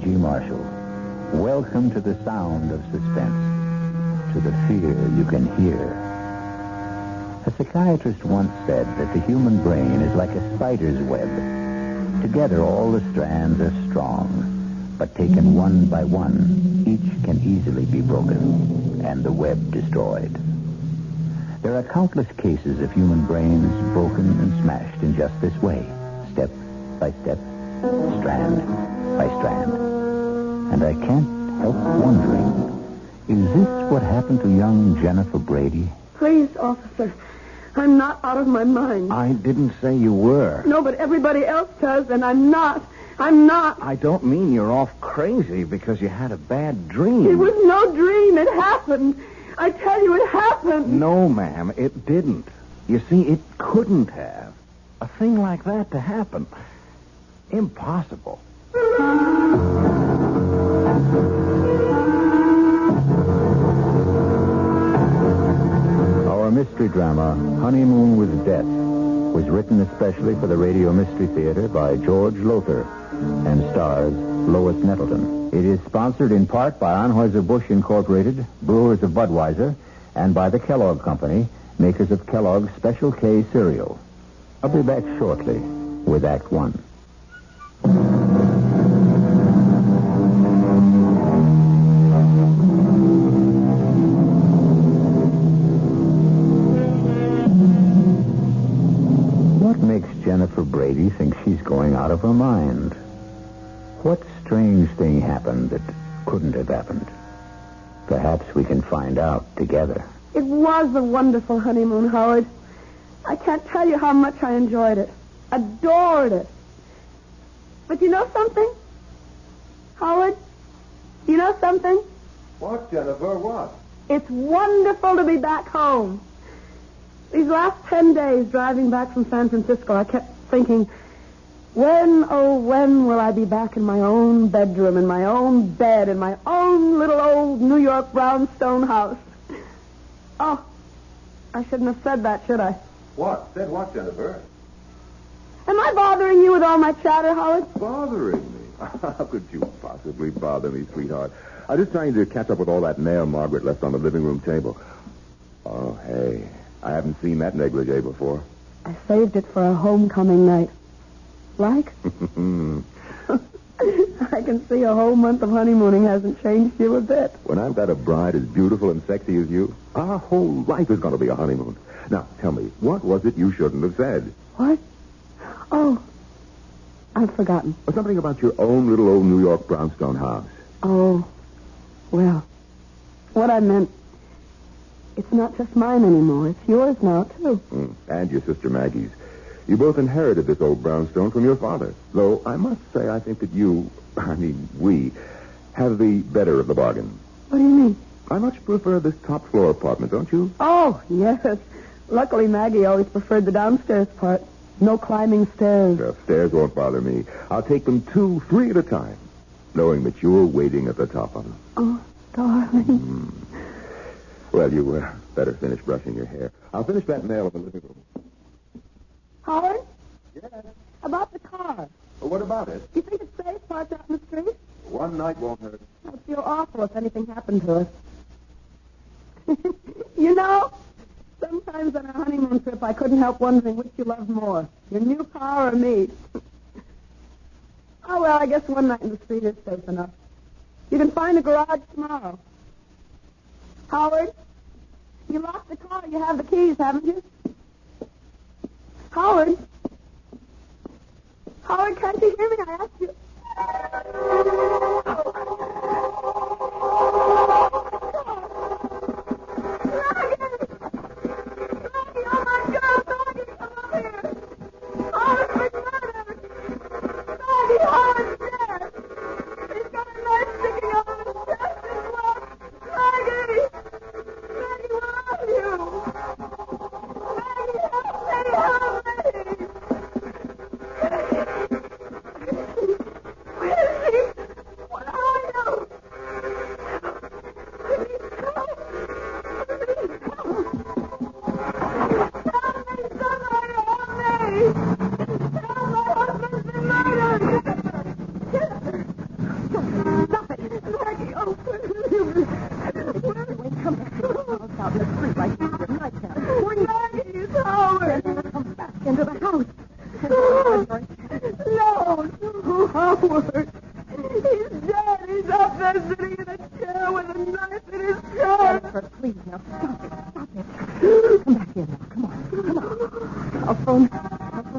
G. Marshall. Welcome to the sound of suspense, to the fear you can hear. A psychiatrist once said that the human brain is like a spider's web. Together, all the strands are strong, but taken one by one, each can easily be broken and the web destroyed. There are countless cases of human brains broken and smashed in just this way, step by step, strand by strand. And I can't help wondering, is this what happened to young Jennifer Brady? Please, officer, I'm not out of my mind. I didn't say you were. No, but everybody else does, and I'm not. I'm not. I don't mean you're off crazy because you had a bad dream. It was no dream. It happened. I tell you, it happened. No, ma'am, it didn't. You see, it couldn't have. A thing like that to happen. Impossible. Our mystery drama, Honeymoon with Death, was written especially for the Radio Mystery Theater by George Lothar and stars Lois Nettleton. It is sponsored in part by Anheuser-Busch Incorporated, Brewers of Budweiser, and by the Kellogg Company, makers of Kellogg's Special K cereal. I'll be back shortly with Act One. What makes Jennifer Brady think she's going out of her mind? What strange thing happened that couldn't have happened? Perhaps we can find out together. It was a wonderful honeymoon, Howard. I can't tell you how much I enjoyed it. Adored it. But you know something? Howard, you know something? What, Jennifer, what? It's wonderful to be back home. These last 10 days driving back from San Francisco, I kept thinking, when, oh, when will I be back in my own bedroom, in my own bed, in my own little old New York brownstone house? Oh, I shouldn't have said that, should I? What? Said what, Jennifer? Am I bothering you with all my chatter, Howard? Bothering me? How could you possibly bother me, sweetheart? I'm just trying to catch up with all that mail Margaret left on the living room table. Oh, hey, I haven't seen that negligee before. I saved it for a homecoming night. Like? I can see a whole month of honeymooning hasn't changed you a bit. When I've got a bride as beautiful and sexy as you, our whole life is going to be a honeymoon. Now, tell me, what was it you shouldn't have said? What? Oh, I've forgotten. Something about your own little old New York brownstone house. Oh, well, what I meant, it's not just mine anymore. It's yours now, too. And your sister Maggie's. You both inherited this old brownstone from your father. Though I must say I think that we, have the better of the bargain. What do you mean? I much prefer this top floor apartment, don't you? Oh, yes. Luckily, Maggie always preferred the downstairs part. No climbing stairs. The stairs won't bother me. I'll take them 2, 3 at a time, knowing that you're waiting at the top of them. Oh, darling. Well, you better finish brushing your hair. I'll finish that mail in the living room. Howard? Yes? About the car. Well, what about it? Do you think it's safe parked out in the street? One night won't hurt. I'd feel awful if anything happened to us. You know, sometimes on a honeymoon trip, I couldn't help wondering which you loved more, your new car or me. Oh, well, I guess one night in the street is safe enough. You can find a garage tomorrow. Howard, you locked the car. You have the keys, haven't you? Howard? Howard, can't you hear me? I asked you. What into the house. No, Howard. He's dead. He's up there sitting in a chair with a knife in his chest. Jennifer, please, now stop it. Come back here now. Come on. I'll phone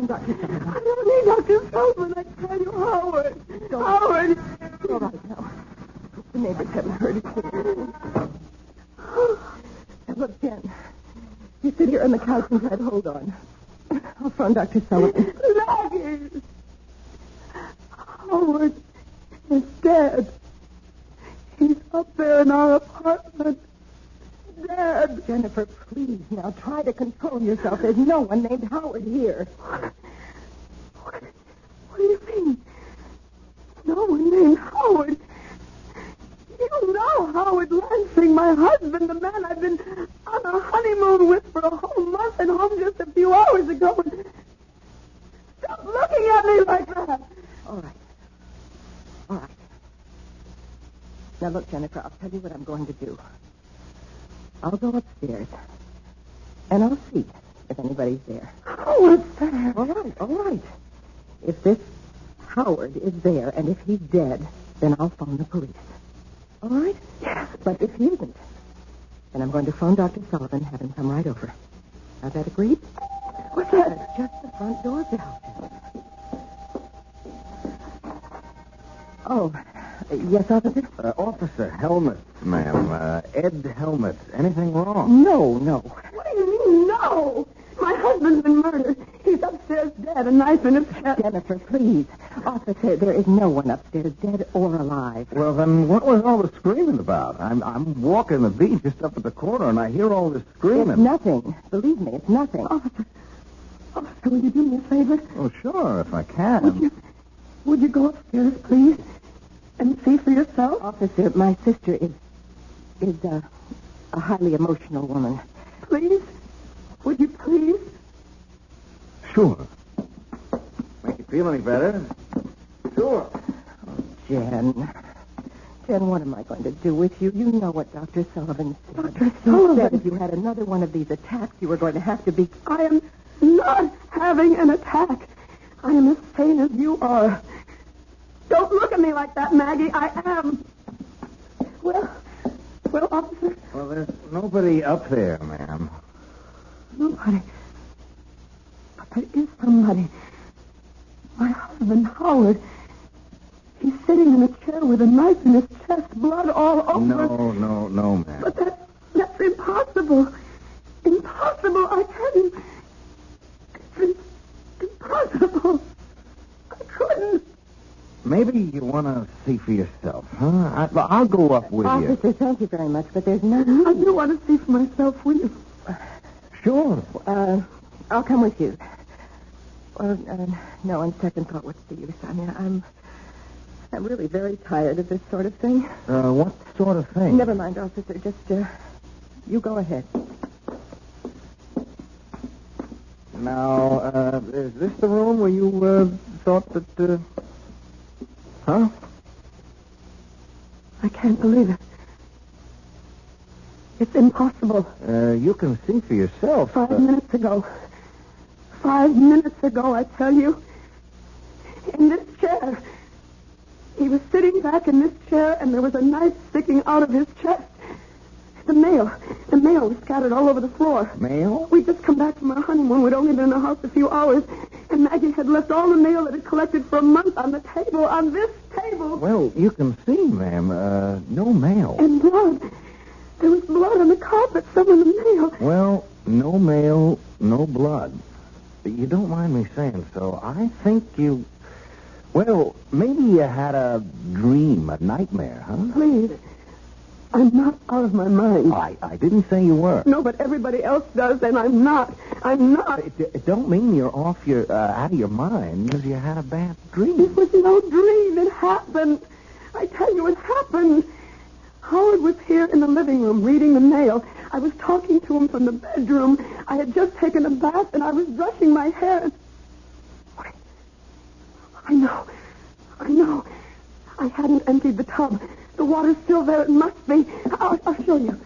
Dr. Sullivan. I don't need Dr. Sullivan. I tell you, Howard. Howard. It's all right now. The neighbors haven't heard it. Now, look, Jen. You sit here on the couch and try to hold on. I'll phone Dr. Sullivan. Maggie. Howard is dead. He's up there in our apartment. Dead. Jennifer, please, now try to control yourself. There's no one named Howard here. What do you mean? No one named Howard. You know Howard Lansing, my husband, the man I've been on a honeymoon with for a whole month and home just a few hours ago. Stop looking at me like that. All right. Now, look, Jennifer, I'll tell you what I'm going to do. I'll go upstairs, and I'll see if anybody's there. Howard's there. All right. If this Howard is there, and if he's dead, then I'll phone the police. All right? Yes. But if he isn't, then I'm going to phone Dr. Sullivan and have him come right over. Now, that agreed? What's that? It's just the front door bell. Oh, yes, officer? Officer Helmets, ma'am. Ed Helmets. Anything wrong? No. What do you mean, no? My husband's been murdered. He's upstairs dead, a knife in his chest. Jennifer, please. Officer, there is no one upstairs, dead or alive. Well, then what was all the screaming about? I'm walking the beat just up at the corner, and I hear all this screaming. It's nothing. Believe me, it's nothing. Officer, will you do me a favor? Oh, sure, if I can. Would you go upstairs, please, and see for yourself? Officer, my sister is a highly emotional woman. Please? Would you please? Sure. Make you feel any better? Sure. Oh, Jen, what am I going to do with you? You know what Dr. Sullivan said. Dr. He Sullivan? said if you had another one of these attacks, you were going to have to be... I am not having an attack. I am as sane as you are. Don't look at me like that, Maggie. I am. Well, officer. Well, there's nobody up there, ma'am. Nobody. But there is somebody. My husband, Howard. He's sitting in a chair with a knife in his chest, blood all over. No, ma'am. But that's impossible. Impossible, I tell you. It's impossible. I couldn't. Maybe you want to see for yourself, huh? I'll go up with you. Officer, thank you very much, but there's no... I do want to see for myself, will you? Sure. I'll come with you. Well, no, on second thought, what's the use? I mean, I'm really very tired of this sort of thing. What sort of thing? Never mind, officer. Just, you go ahead. Now, is this the room where you, thought that, Huh? I can't believe it. It's impossible. You can see for yourself. 5 minutes ago. 5 minutes ago, I tell you. In this chair. He was sitting back in this chair, and there was a knife sticking out of his chest. The mail was scattered all over the floor. Mail? We'd just come back from our honeymoon. We'd only been in the house a few hours, and Maggie had left all the mail that had collected for a month on the table, on this table. Well, you can see, ma'am, no mail. And blood. There was blood on the carpet, some of the mail. Well, no mail, no blood. You don't mind me saying so. I think you... Well, maybe you had a dream, a nightmare, huh? Please. I'm not out of my mind. I didn't say you were. No, but everybody else does, and I'm not. I'm not. It don't mean you're off your out of your mind because you had a bad dream. It was no dream. It happened. I tell you, it happened. Howard was here in the living room reading the mail. I was talking to him from the bedroom. I had just taken a bath, and I was brushing my hair. Wait. I know. I hadn't emptied the tub. The water's still there. It must be. I'll show you.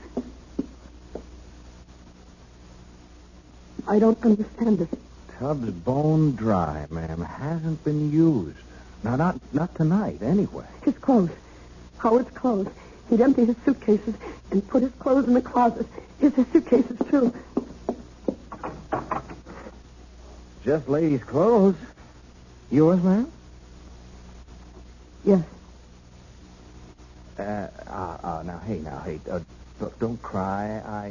I don't understand it. tub's bone dry, ma'am. Hasn't been used. Now, not tonight, anyway. His clothes. Howard's clothes. He'd empty his suitcases and put his clothes in the closet. Here's his suitcases, too. Just ladies' clothes. Yours, ma'am? Yes. Now, hey. Look, don't cry.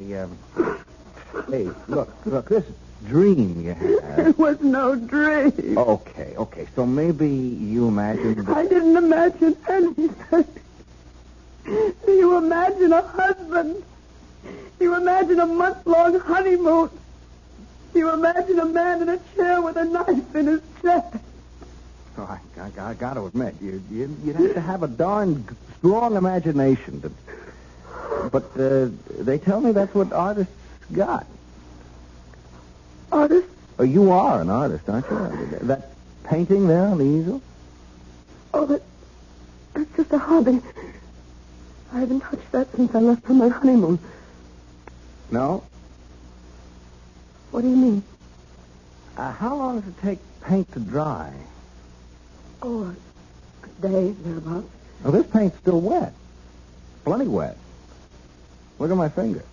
Hey, look, this dream you had. It was no dream. Okay. So maybe you imagined... I didn't imagine anything. Do you imagine a husband? Do you imagine a month-long honeymoon? Do you imagine a man in a chair with a knife in his chest? Oh, I got to admit, you'd have to have a darn strong imagination. But they tell me that's what artists got. Artist? Oh, you are an artist, aren't you? That painting there on the easel? Oh, that's just a hobby. I haven't touched that since I left on my honeymoon. No? What do you mean? How long does it take paint to dry? Oh, a day, thereabouts. Oh, this paint's still wet. Plenty wet. Look at my finger.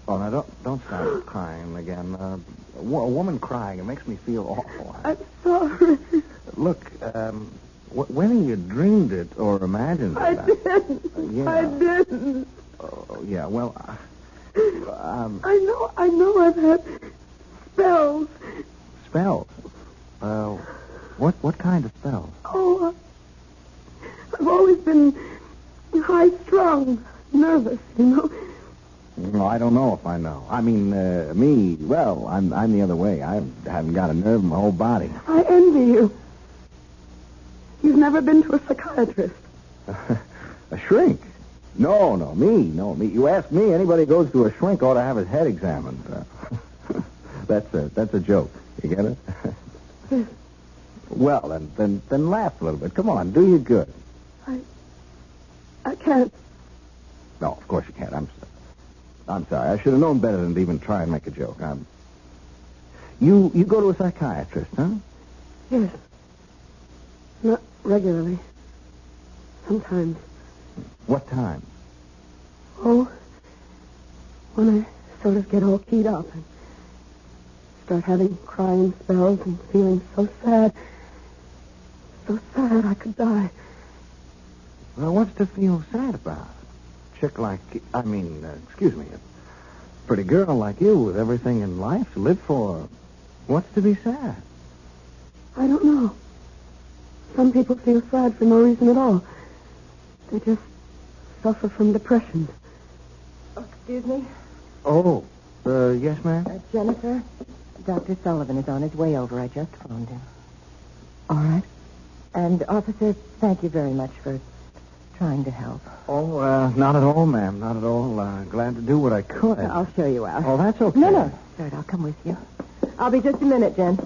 Oh, now don't start crying again. A woman crying, it makes me feel awful. I'm sorry. Look, whether you dreamed it or imagined it... I didn't. Yeah. I didn't. Oh, yeah, well... I know I've had spells. Spells? What kind of spells? Oh, I've always been high-strung, nervous, you know. No, I don't know if I know. I mean, me, well, I'm the other way. I haven't got a nerve in my whole body. I envy you. You've never been to a psychiatrist. A shrink? No, me. You ask me, anybody who goes to a shrink ought to have his head examined. That's a joke. You get it? Yes. Well, then laugh a little bit. Come on, do you good. I can't. No, of course you can't. I'm sorry. I should have known better than to even try and make a joke. You go to a psychiatrist, huh? Yes. Not regularly. Sometimes. What time? Oh, when I sort of get all keyed up and start having crying spells and feeling so sad I could die. Well, what's to feel sad about? Chick like, excuse me, a pretty girl like you with everything in life to live for. What's to be sad? I don't know. Some people feel sad for no reason at all. They just suffer from depression. Oh, excuse me? Oh, yes, ma'am? Jennifer, Dr. Sullivan is on his way over. I just phoned him. All right. And, officer, thank you very much for trying to help. Oh, not at all, ma'am. Not at all. Glad to do what I could. I'll show you out. Oh, that's okay. No. Sorry, I'll come with you. I'll be just a minute, Jen.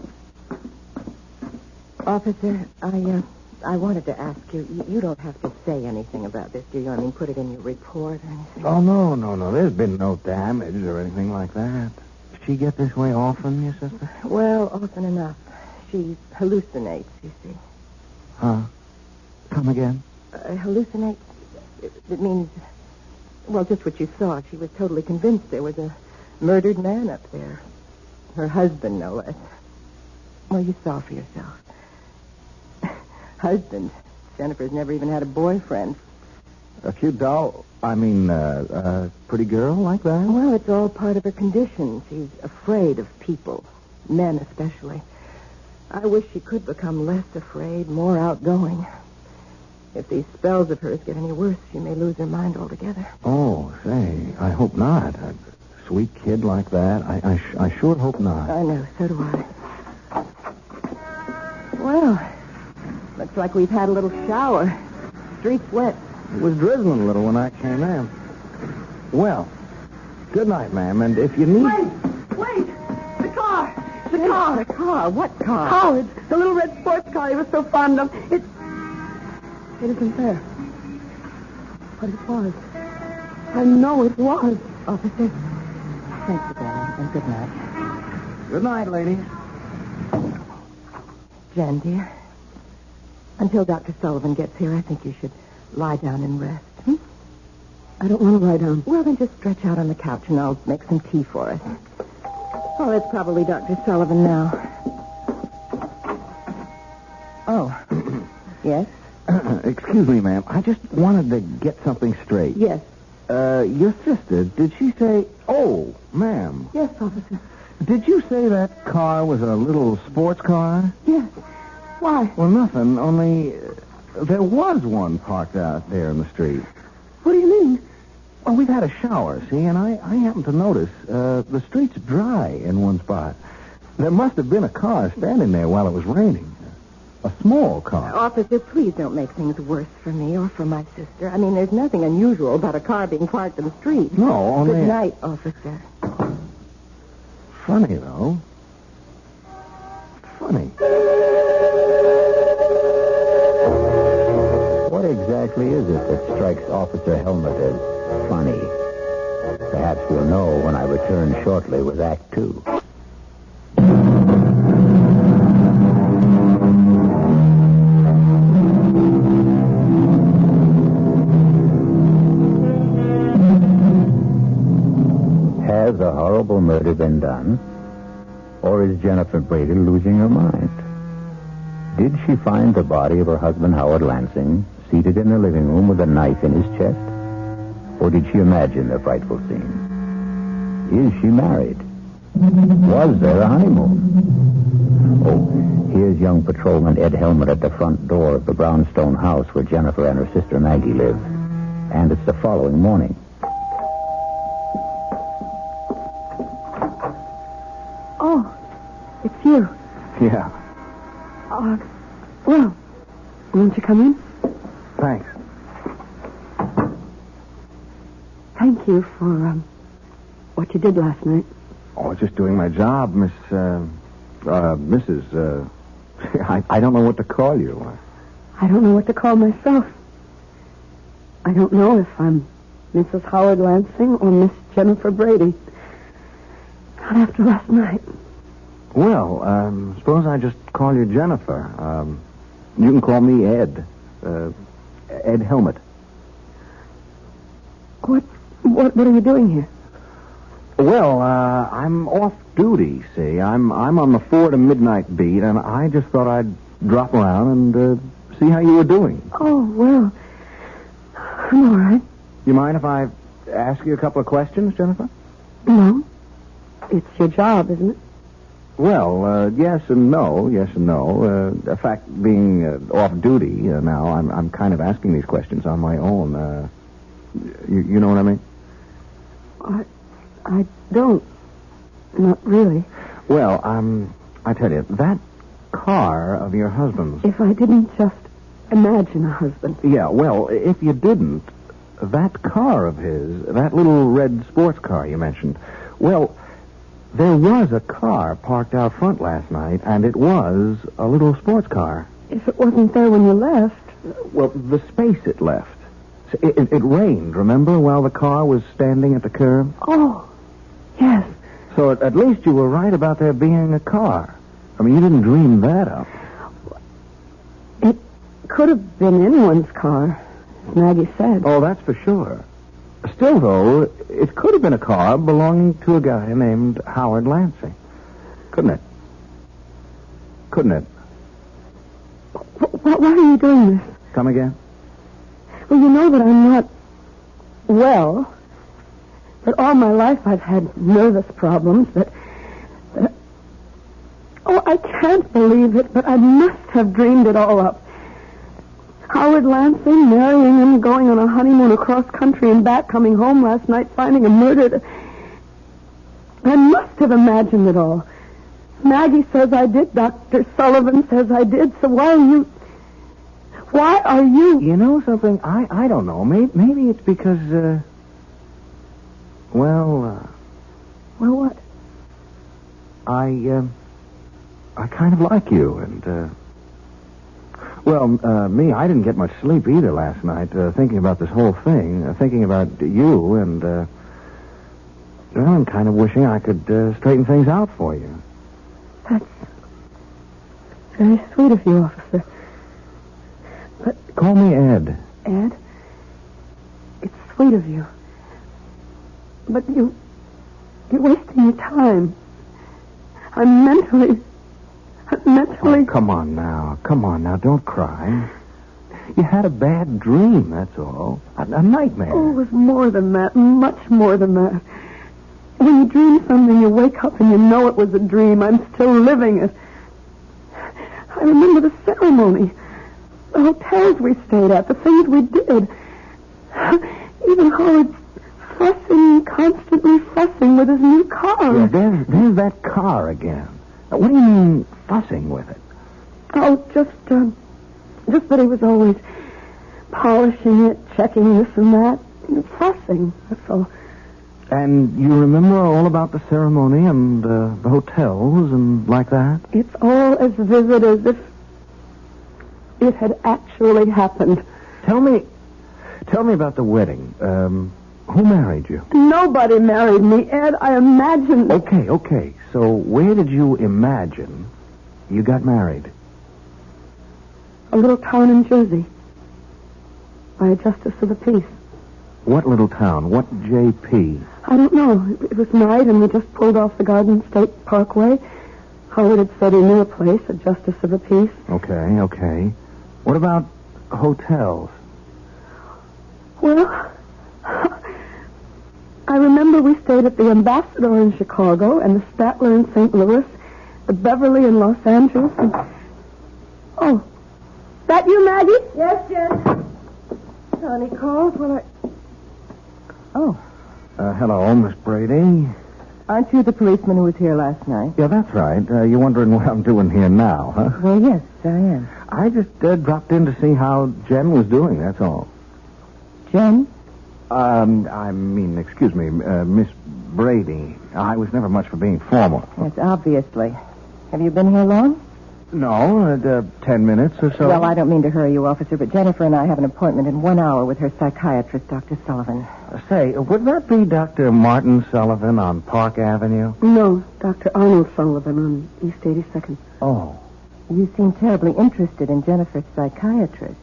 Officer, I wanted to ask you, you don't have to say anything about this, do you? I mean, put it in your report or anything? Oh, no. There's been no damage or anything like that. Does she get this way often, your sister? Well, often enough. She hallucinates, you see. Huh? Come again? Hallucinate? It means, well, just what you saw. She was totally convinced there was a murdered man up there. Her husband, no less. Well, you saw for yourself. Husband. Jennifer's never even had a boyfriend. A cute doll? A pretty girl like that? Well, it's all part of her condition. She's afraid of people. Men, especially. I wish she could become less afraid, more outgoing. If these spells of hers get any worse, she may lose her mind altogether. Oh, say, I hope not. A sweet kid like that, I sure hope not. I know, so do I. Well, looks like we've had a little shower. Street's wet. It was drizzling a little when I came in. Well, good night, ma'am, and if you need... Wait! The car! The car? What car? Howard, the little red sports car he was so fond of. It isn't there. But it was. I know it was. Officer, thanks again, and good night. Good night, ladies. Jen, dear, until Dr. Sullivan gets here, I think you should lie down and rest. I don't want to lie down. Well, then just stretch out on the couch and I'll make some tea for us. Oh, it's probably Dr. Sullivan now. Oh. Yes? Excuse me, ma'am. I just wanted to get something straight. Yes. Your sister, did she say... Oh, ma'am. Yes, officer. Did you say that car was a little sports car? Yes. Why? Well, nothing, only there was one parked out there in the street. What do you mean? Well, we've had a shower, see, and I happened to notice the street's dry in one spot. There must have been a car standing there while it was raining. A small car. Officer, please don't make things worse for me or for my sister. I mean, there's nothing unusual about a car being parked in the street. No, only... Good night, officer. Funny, though. Funny. What exactly is it that strikes Officer Helmut as funny? Perhaps we'll know when I return shortly with Act 2. Has a horrible murder been done? Or is Jennifer Brady losing her mind? Did she find the body of her husband, Howard Lansing, seated in the living room with a knife in his chest? Or did she imagine the frightful scene? Is she married? Was there a honeymoon? Oh, here's young patrolman Ed Helmut at the front door of the brownstone house where Jennifer and her sister Maggie live. And it's the following morning. Oh, it's you. Yeah. Well, won't you come in? Thanks. Thank you for, what you did last night. Oh, just doing my job, Mrs. I don't know what to call you. I don't know what to call myself. I don't know if I'm Mrs. Howard Lansing or Miss Jennifer Brady. Not after last night. Well, suppose I just call you Jennifer. You can call me Ed. Ed Helmut. What are you doing here? Well, I'm off duty, see. I'm on the 4 to midnight beat, and I just thought I'd drop around and see how you were doing. Oh, well, I'm all right. You mind if I ask you a couple of questions, Jennifer? No. It's your job, isn't it? Well, yes and no. In fact, being off duty now, I'm kind of asking these questions on my own. You know what I mean? I don't. Not really. Well, I tell you, that car of your husband's... If I didn't just imagine a husband. Yeah, well, if you didn't, that car of his, that little red sports car you mentioned, well... There was a car parked out front last night, and it was a little sports car. If it wasn't there when you left... Well, the space it left. It rained, remember, while the car was standing at the curb? Oh, yes. So at least you were right about there being a car. I mean, you didn't dream that up. It could have been anyone's car, as Maggie said. Oh, that's for sure. Still, though, it could have been a car belonging to a guy named Howard Lansing. Couldn't it? Why are you doing this? Come again? Well, you know that I'm not well. That all my life I've had nervous problems. Oh, I can't believe it, but I must have dreamed it all up. Howard Lansing, marrying him, going on a honeymoon across country and back, coming home last night, finding him murdered. I must have imagined it all. Maggie says I did. Dr. Sullivan says I did. So why are you... You know something? I don't know. Maybe it's because, well, what? I kind of like you, and, me, I didn't get much sleep either last night, thinking about this whole thing, thinking about you, and, I'm kind of wishing I could straighten things out for you. That's very sweet of you, officer. But... Call me Ed. Ed? It's sweet of you. But you're wasting your time. I'm mentally... Oh, come on now. Don't cry. You had a bad dream, that's all. A nightmare. Oh, it was more than that. Much more than that. When you dream something, you wake up and you know it was a dream. I'm still living it. I remember the ceremony. The hotels we stayed at. The things we did. Even Howard constantly fussing with his new car. Yeah, there's that car again. What do you mean, fussing with it? Oh, just that he was always polishing it, checking this and that. Fussing, that's all. And you remember all about the ceremony and the hotels and like that? It's all as vivid as if it had actually happened. Tell me about the wedding. Who married you? Nobody married me, Ed. I imagined... Okay. So where did you imagine you got married? A little town in Jersey. By a justice of the peace. What little town? What JP? I don't know. It was night, and we just pulled off the Garden State Parkway. Howard had said he knew a place, a justice of the peace. Okay. What about hotels? Well, I remember we stayed at the Ambassador in Chicago and the Statler in St. Louis, the Beverly in Los Angeles. And... Oh, that you, Maggie? Yes, Jen. Connie called. Well, Oh. Hello, Miss Brady. Aren't you the policeman who was here last night? Yeah, that's right. You're wondering what I'm doing here now, huh? Well, yes, I am. I just dropped in to see how Jen was doing, that's all. Jen? Excuse me, Miss Brady. I was never much for being formal. Yes, obviously. Have you been here long? No, 10 minutes or so. Well, I don't mean to hurry you, officer, but Jennifer and I have an appointment in 1 hour with her psychiatrist, Dr. Sullivan. Say, would that be Dr. Martin Sullivan on Park Avenue? No, Dr. Arnold Sullivan on East 82nd. Oh. You seem terribly interested in Jennifer's psychiatrist.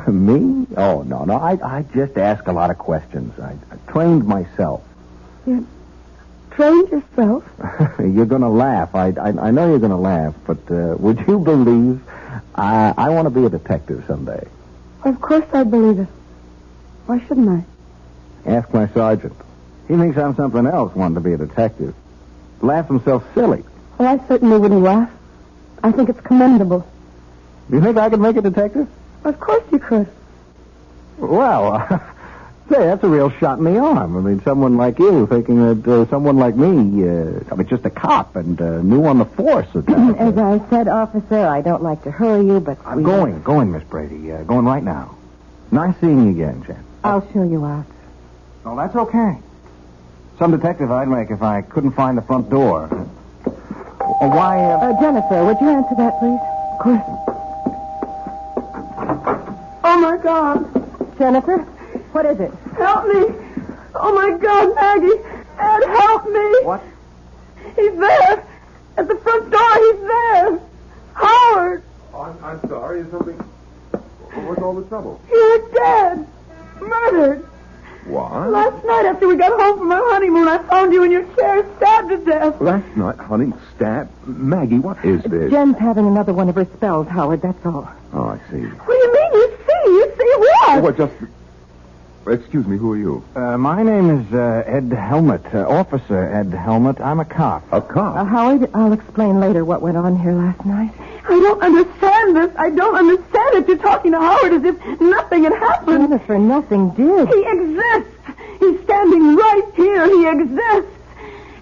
Me? Oh, no. I just ask a lot of questions. I trained myself. You trained yourself? You're going to laugh. I know you're going to laugh, but would you believe I want to be a detective someday? Of course I believe it. Why shouldn't I? Ask my sergeant. He thinks I'm something else wanting to be a detective. Laughs himself silly. Well, I certainly wouldn't laugh. I think it's commendable. You think I could make a detective? Of course you could. Well, say, that's a real shot in the arm. I mean, someone like you thinking that someone like me, just a cop and new on the force. As I said, officer, I don't like to hurry you, but I'm going, Miss Brady. Going right now. Nice seeing you again, Jen. I'll show you out. Oh, that's okay. Some detective I'd make if I couldn't find the front door. Why, Jennifer, would you answer that, please? Of course. Oh, my God. Jennifer? What is it? Help me. Oh, my God, Maggie. Ed, help me. What? He's there. At the front door, he's there. Howard. Oh, I'm sorry. Is something... What's all the trouble? You're dead. Murdered. What? Last night after we got home from our honeymoon, I found you in your chair, stabbed to death. Last night, honey, Maggie, what is this? Jen's having another one of her spells, Howard, that's all. Oh, I see. What do you mean, you see? You see what? What, just... Excuse me, who are you? My name is Ed Helmut, Officer Ed Helmut. I'm a cop. A cop? Howard, I'll explain later what went on here last night. I don't understand this. I don't understand it. You're talking to Howard as if nothing had happened. Jennifer, nothing did. He exists. He's standing right here. He exists.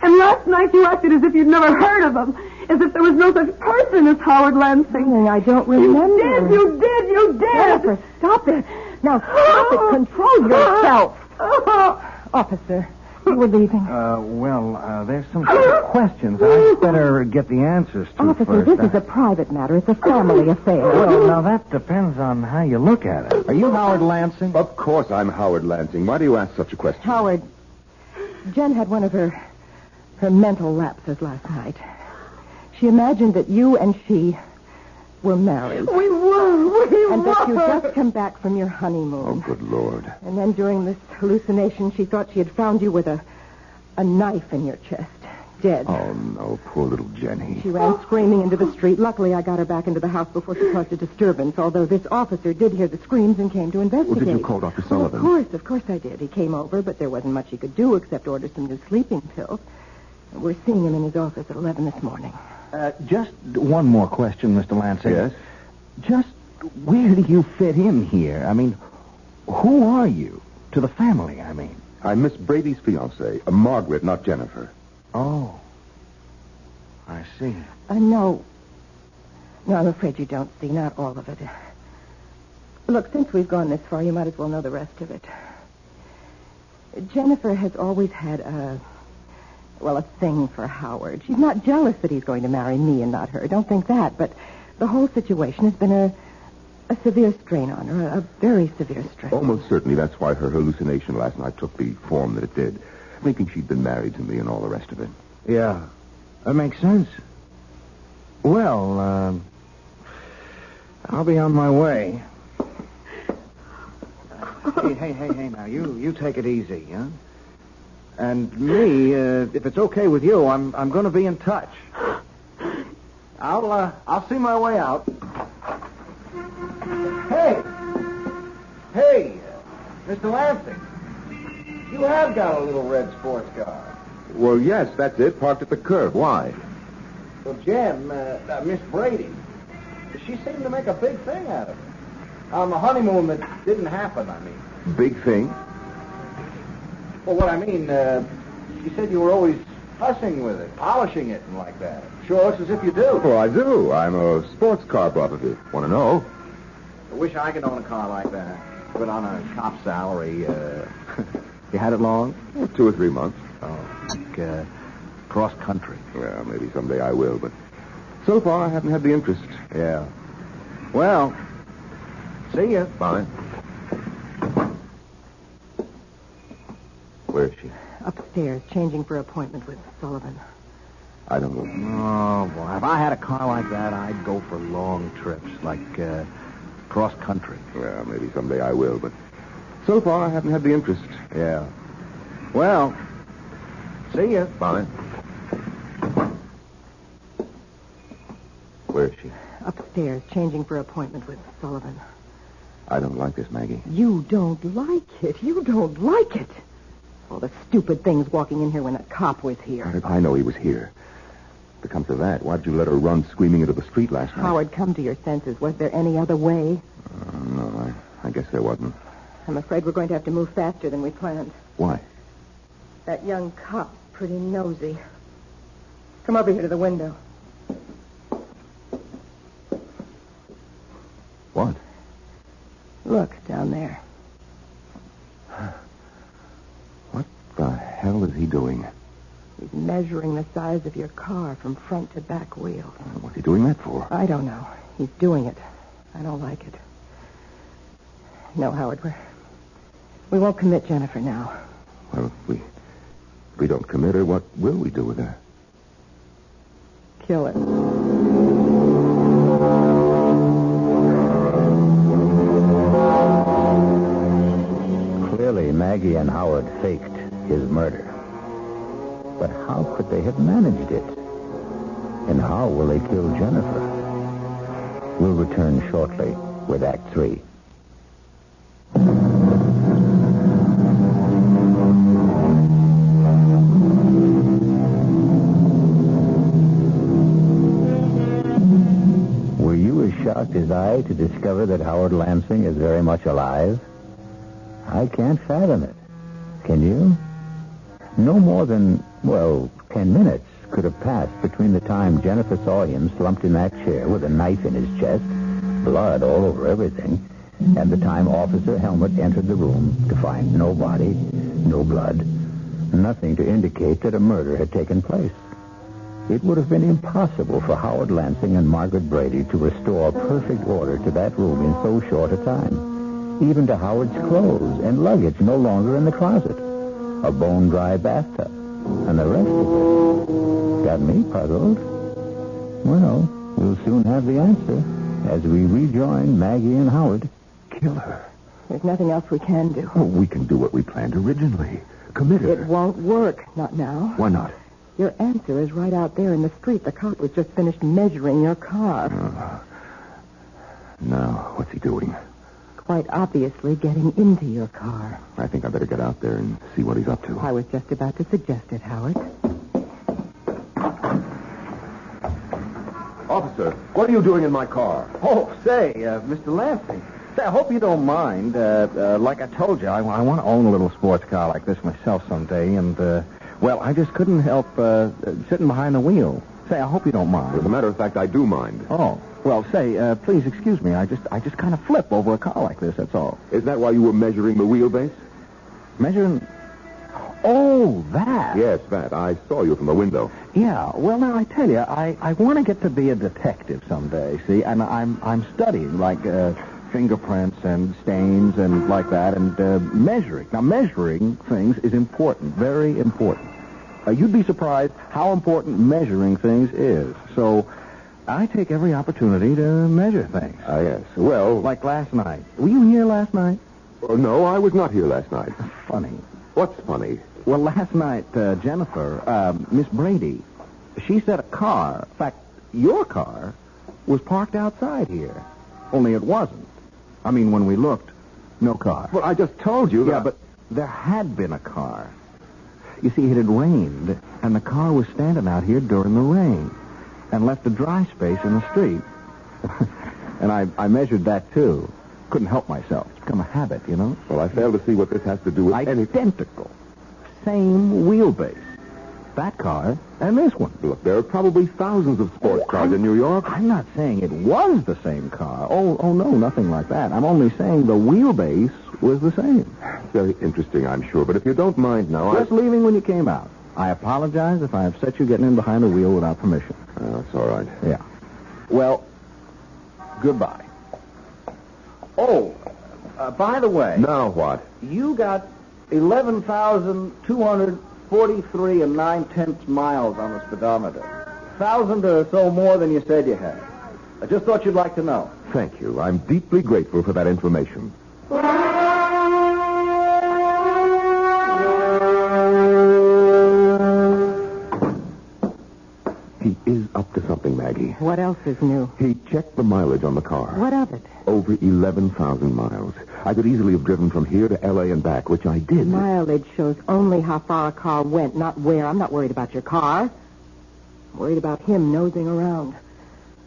And last night you acted as if you'd never heard of him. As if there was no such person as Howard Lansing. I don't remember. You did. Jennifer, stop it. Now, stop it. Control yourself. Officer, you were leaving. There's some questions I'd better get the answers to Officer, first. this is a private matter. It's a family affair. Well, now that depends on how you look at it. Are you Howard Lansing? Of course I'm Howard Lansing. Why do you ask such a question? Howard, Jen had one of her mental lapses last night. She imagined that you and she were married. We were. And that you'd just come back from your honeymoon. Oh, good Lord. And then during this hallucination, she thought she had found you with a knife in your chest, dead. Oh, no, poor little Jenny. She ran screaming into the street. Luckily, I got her back into the house before she caused a disturbance, although this officer did hear the screams and came to investigate. Well, did you call Dr. Sullivan? Of course I did. He came over, but there wasn't much he could do except order some new sleeping pills. We're seeing him in his office at 11 this morning. Just one more question, Mr. Lansing. Yes? Just where do you fit in here? I mean, who are you? To the family, I mean. I'm Miss Brady's fiancée, Margaret, not Jennifer. Oh. I see. No, I'm afraid you don't see. Not all of it. Look, since we've gone this far, you might as well know the rest of it. Jennifer has always had a thing for Howard. She's not jealous that he's going to marry me and not her. Don't think that. But the whole situation has been a severe strain on her, a very severe strain. Almost certainly that's why her hallucination last night took the form that it did, thinking she'd been married to me and all the rest of it. Yeah, that makes sense. Well, I'll be on my way. Hey, now, you take it easy, huh? And me, if it's okay with you, I'm going to be in touch. I'll see my way out. Hey, Mr. Lansing, you have got a little red sports car. Well, yes, that's it, parked at the curb. Why? Well, Jen, Miss Brady, she seemed to make a big thing out of it. On the honeymoon that didn't happen, I mean. Big thing? Well, what I mean, she said you were always fussing with it, polishing it and like that. Sure looks as if you do. Oh, I do. I'm a sports car buff, if you want to know. I wish I could own a car like that. But on a cop salary, you had it long? 2 or 3 months. Oh, like cross country. Well, maybe someday I will, but so far I haven't had the interest. Yeah. Well, see ya. Bye. Where is she? Upstairs, changing for appointment with Sullivan. I don't know. Oh, boy. If I had a car like that, I'd go for long trips, like cross country. Well, maybe someday I will, but so far I haven't had the interest. Yeah. Well, see ya. Bye. Where is she? Upstairs, changing for appointment with Sullivan. I don't like this, Maggie. You don't like it. You don't like it. All the stupid things walking in here when a cop was here. I know he was here. If it comes to that, why did you let her run screaming into the street last night? Howard, come to your senses. Was there any other way? No, I guess there wasn't. I'm afraid we're going to have to move faster than we planned. Why? That young cop's pretty nosy. Come over here to the window. What? Look, down there. What the hell is he doing? He's measuring the size of your car from front to back wheel. What's he doing that for? I don't know. He's doing it. I don't like it. No, Howard, we won't commit Jennifer now. Well, if we don't commit her, what will we do with her? Kill her. Clearly, Maggie and Howard faked his murder. But how could they have managed it? And how will they kill Jennifer? We'll return shortly with Act 3. Were you as shocked as I to discover that Howard Lansing is very much alive? I can't fathom it. Can you? No more than, 10 minutes could have passed between the time Jennifer saw him slumped in that chair with a knife in his chest, blood all over everything, and the time Officer Helmut entered the room to find no body, no blood, nothing to indicate that a murder had taken place. It would have been impossible for Howard Lansing and Margaret Brady to restore perfect order to that room in so short a time. Even to Howard's clothes and luggage no longer in the closet. A bone-dry bathtub. And the rest of it got me puzzled. Well, we'll soon have the answer as we rejoin Maggie and Howard. Kill her. There's nothing else we can do. Oh, we can do what we planned originally. Commit her. It won't work. Not now. Why not? Your answer is right out there in the street. The cop was just finished measuring your car. Now, what's he doing? Quite obviously getting into your car. I think I better get out there and see what he's up to. I was just about to suggest it, Howard. Officer, what are you doing in my car? Oh, say, Mr. Lansing. Say, I hope you don't mind. Like I told you, I want to own a little sports car like this myself someday, and, well, I just couldn't help sitting behind the wheel. Say, I hope you don't mind. As a matter of fact, I do mind. Oh, well, say, please excuse me. I just kind of flip over a car like this, that's all. Is that why you were measuring the wheelbase? Measuring... Oh, that. Yes, that. I saw you from the window. Yeah, well, now, I tell you, I want to get to be a detective someday, see, and I'm studying, like, fingerprints and stains and like that, and measuring. Now, measuring things is important, very important. You'd be surprised how important measuring things is. So, I take every opportunity to measure things. Yes. Well... Like last night. Were you here last night? No, I was not here last night. Funny. What's funny? Well, last night, Jennifer, Miss Brady, she said a car, in fact, your car, was parked outside here. Only it wasn't. I mean, when we looked, no car. Well, I just told you that... Yeah, but there had been a car. You see, it had rained, and the car was standing out here during the rain and left a dry space in the street. And I measured that, too. Couldn't help myself. It's become a habit, you know? Well, I fail to see what this has to do with anything. Identical. Same wheelbase. That car and this one. Look, there are probably thousands of sports cars in New York. I'm not saying it was the same car. Oh, no, nothing like that. I'm only saying the wheelbase was the same. Very interesting, I'm sure. But if you don't mind now, Just leaving when you came out. I apologize if I upset you getting in behind the wheel without permission. That's all right. Yeah. Well, goodbye. Oh, by the way... Now what? You got 11,243 and 9/10 miles on the speedometer. 1,000 or so more than you said you had. I just thought you'd like to know. Thank you. I'm deeply grateful for that information. He is up to something, Maggie. What else is new? He checked the mileage on the car. What of it? Over 11,000 miles. I could easily have driven from here to L.A. and back, which I did. Mileage shows only how far a car went, not where. I'm not worried about your car. I'm worried about him nosing around.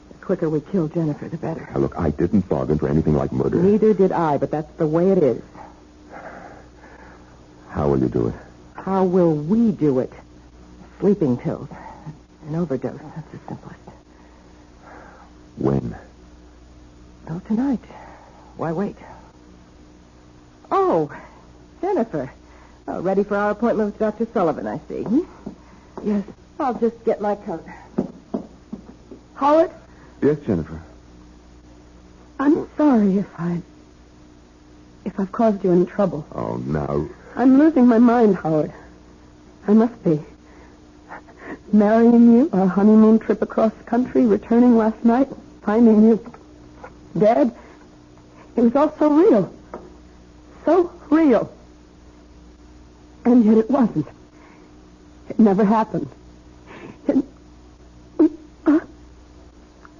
The quicker we kill Jennifer, the better. Now, look, I didn't bargain for anything like murder. Neither did I, but that's the way it is. How will you do it? How will we do it? Sleeping pills. An overdose. That's the simplest. When? Oh, tonight. Why wait? Oh, Jennifer. Oh, ready for our appointment with Dr. Sullivan, I see. Yes. I'll just get my coat. Howard, Yes, Jennifer. I'm sorry if I've caused you any trouble. Oh, now... I'm losing my mind, Howard. I must be. Marrying you, our honeymoon trip across the country, returning last night, finding you dead. It was all so real. So real. And yet it wasn't. It never happened.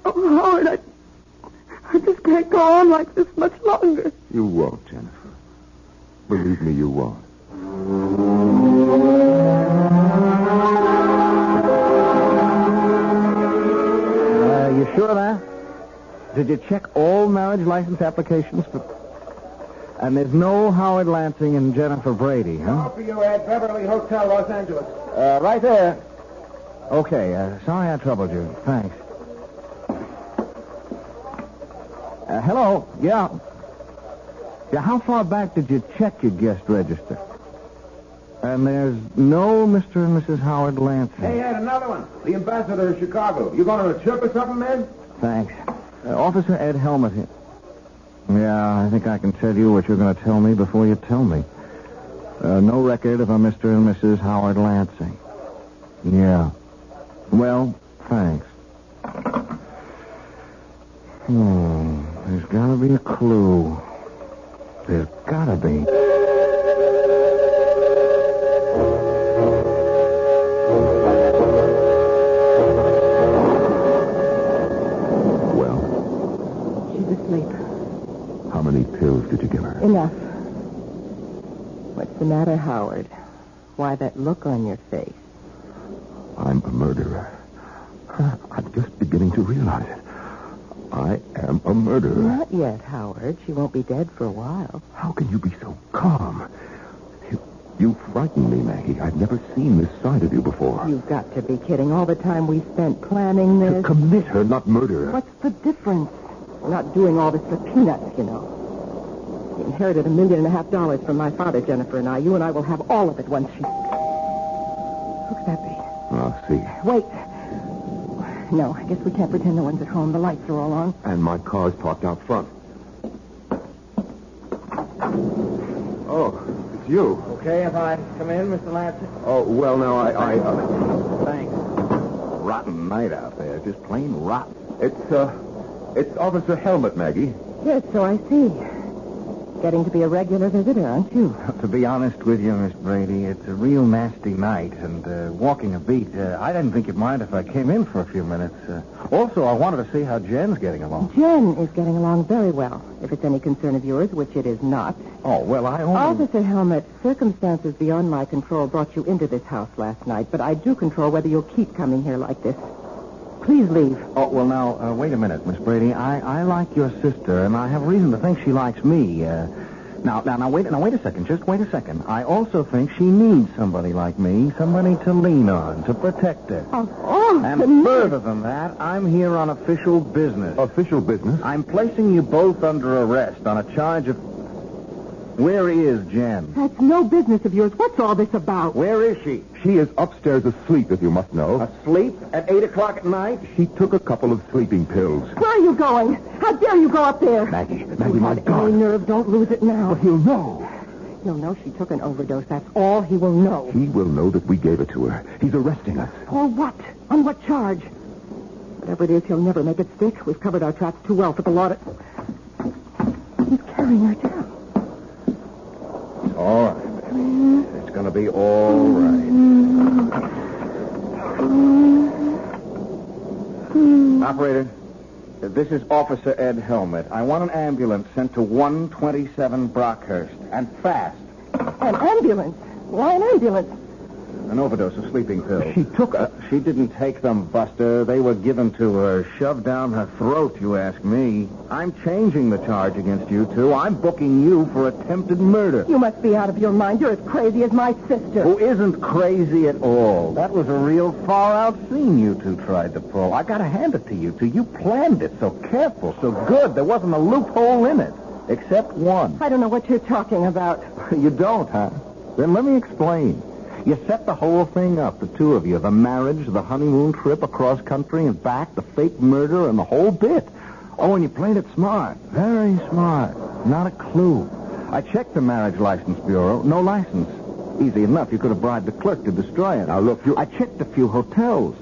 Oh, Howard, I just can't go on like this much longer. You won't, Jennifer. Believe me, you won't. You sure of that? Did you check all marriage license applications? And there's no Howard Lansing and Jennifer Brady, huh? For you at Beverly Hotel, Los Angeles. Right there. Okay, sorry I troubled you. Thanks. Hello? Yeah. Yeah, how far back did you check your guest register? And there's no Mr. and Mrs. Howard Lansing. Hey, Ed, another one. The ambassador of Chicago. You going on a trip or something, Ed? Thanks. Officer Ed Helmut here. Yeah, I think I can tell you what you're going to tell me before you tell me. No record of a Mr. and Mrs. Howard Lansing. Yeah. Well, thanks. There's gotta be a clue. There's gotta be. Well, She's asleep. how many pills did you give her? Enough. What's the matter, Howard? Why that look on your face? I'm a murderer. I'm just beginning to realize it. I am a murderer. Not yet, Howard. She won't be dead for a while. How can you be so calm? You frighten me, Maggie. I've never seen this side of you before. You've got to be kidding. All the time we spent planning this. To commit her, not murder her. What's the difference? We're not doing all this for peanuts, you know. We inherited $1.5 million from my father, Jennifer and I. You and I will have all of it once she... Who could that be? I'll see. Wait. No, I guess we can't pretend no one's at home. The lights are all on. And my car's parked out front. Oh, it's you. Okay if I come in, Mr. Lansing? Oh, well, now, Thanks. Rotten night out there. Just plain rotten. It's Officer Helmet, Maggie. Yes, so I see. Getting to be a regular visitor, aren't you? To be honest with you, Miss Brady, it's a real nasty night, and walking a beat, I didn't think you'd mind if I came in for a few minutes. Also, I wanted to see how Jen's getting along. Jen is getting along very well, if it's any concern of yours, which it is not. Oh, well, I only... Officer Helmet, circumstances beyond my control brought you into this house last night, but I do control whether you'll keep coming here like this. Please leave. Oh, well, now, wait a minute, Miss Brady. I like your sister, and I have reason to think she likes me. Now, wait a second. Just wait a second. I also think she needs somebody like me, somebody to lean on, to protect her. And further than that, I'm here on official business. Official business? I'm placing you both under arrest on a charge of... Where is Jen? That's no business of yours. What's all this about? Where is she? She is upstairs asleep, if you must know. Asleep at 8 o'clock at night? She took a couple of sleeping pills. Where are you going? How dare you go up there? Maggie, You my have God. any nerve, don't lose it now. But he'll know. He'll know she took an overdose. That's all he will know. He will know that we gave it to her. He's arresting us. For what? On what charge? Whatever it is, he'll never make it stick. We've covered our tracks too well for the law to... He's carrying her down. All right, baby. It's going to be all right. Operator, this is Officer Ed Helmet. I want an ambulance sent to 127 Brockhurst, and fast. An ambulance? Why an ambulance? An overdose of sleeping pills. She didn't take them, Buster. They were given to her, shoved down her throat, you ask me. I'm changing the charge against you two. I'm booking you for attempted murder. You must be out of your mind. You're as crazy as my sister. Who isn't crazy at all. That was a real far-out scene you two tried to pull. I gotta hand it to you two. You planned it so careful, so good. There wasn't a loophole in it, except one. I don't know what you're talking about. You don't, huh? Then let me explain. You set the whole thing up, the two of you. The marriage, the honeymoon trip across country and back, the fake murder, and the whole bit. Oh, and you played it smart. Very smart. Not a clue. I checked the Marriage License Bureau. No license. Easy enough. You could have bribed the clerk to destroy it. Now, look, I checked a few hotels.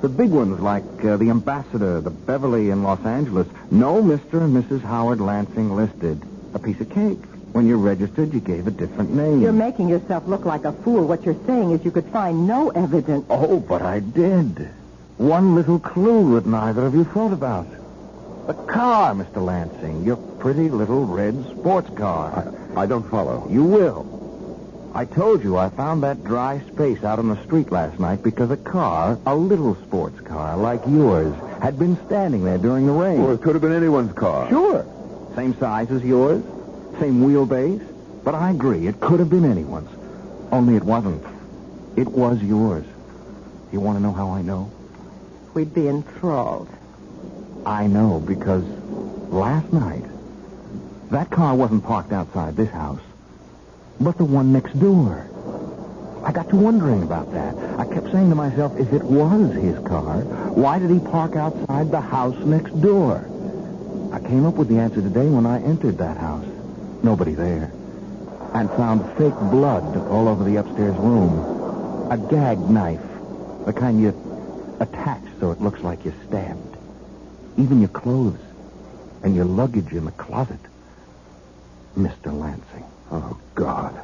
The big ones like the Ambassador, the Beverly in Los Angeles. No Mr. and Mrs. Howard Lansing listed. A piece of cake. When you registered, you gave a different name. You're making yourself look like a fool. What you're saying is you could find no evidence. Oh, but I did. One little clue that neither of you thought about. The car, Mr. Lansing. Your pretty little red sports car. I don't follow. You will. I told you I found that dry space out on the street last night because a car, a little sports car like yours, had been standing there during the rain. Well, it could have been anyone's car. Sure. Same size as yours. Same wheelbase. But I agree, it could have been anyone's. Only it wasn't. It was yours. You want to know how I know? We'd be enthralled. I know because last night, that car wasn't parked outside this house, but the one next door. I got to wondering about that. I kept saying to myself, if it was his car, why did he park outside the house next door? I came up with the answer today when I entered that house. Nobody there. And found fake blood all over the upstairs room. A gag knife. The kind you attach so it looks like you're stabbed. Even your clothes. and your luggage in the closet. Mr. Lansing. Oh, God.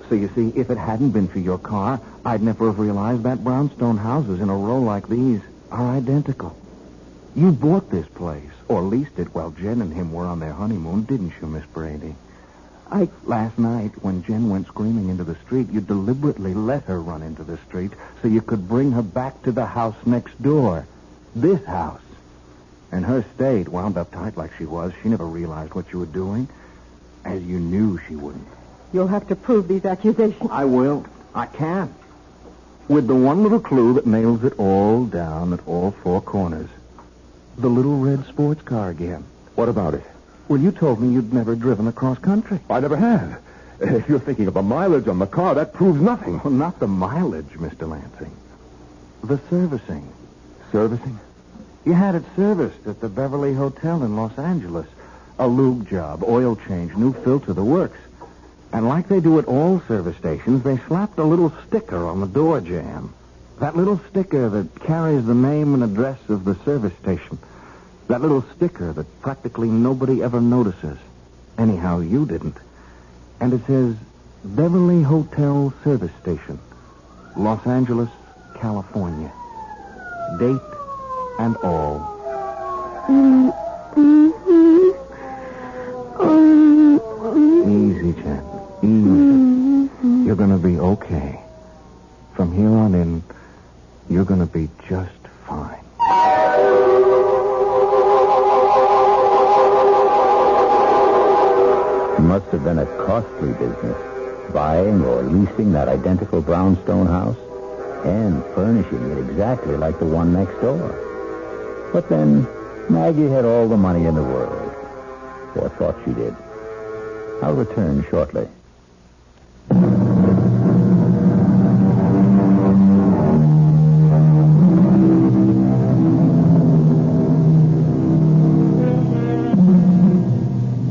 So you see, if it hadn't been for your car, I'd never have realized that brownstone houses in a row like these are identical. You bought this place, or leased it while Jen and him were on their honeymoon, didn't you, Miss Brady? Last night, when Jen went screaming into the street, you deliberately let her run into the street so you could bring her back to the house next door. This house. In her state, wound up tight like she was, she never realized what you were doing, as you knew she wouldn't. You'll have to prove these accusations. I will. I can. With the one little clue that nails it all down at all four corners. The little red sports car again. What about it? Well, you told me you'd never driven across country. I never have. If you're thinking of the mileage on the car, that proves nothing. Well, not the mileage, Mr. Lansing. The servicing. Servicing? You had it serviced at the Beverly Hotel in Los Angeles. A lube job, oil change, new filter, the works. And like they do at all service stations, they slapped a little sticker on the door jamb. That little sticker that carries the name and address of the service station. That little sticker that practically nobody ever notices. Anyhow, you didn't. And it says, Beverly Hotel Service Station, Los Angeles, California. Date and all. Easy, Jen. Easy. You're going to be okay. From here on in, you're going to be just fine. Must have been a costly business, buying or leasing that identical brownstone house and furnishing it exactly like the one next door. But then, Maggie had all the money in the world, or thought she did. I'll return shortly.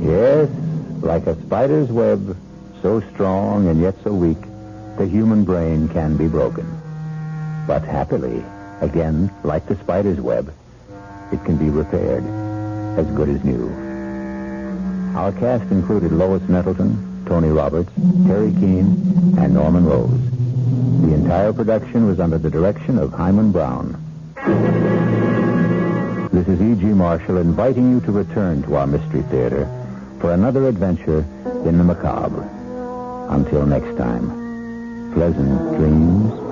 Yes, like a spider's web, so strong and yet so weak, the human brain can be broken. But happily, again, like the spider's web, it can be repaired, as good as new. Our cast included Lois Nettleton, Tony Roberts, Terry Keane, and Norman Rose. The entire production was under the direction of Himan Brown. This is E.G. Marshall inviting you to return to our Mystery Theater for another adventure in the macabre. Until next time, pleasant dreams.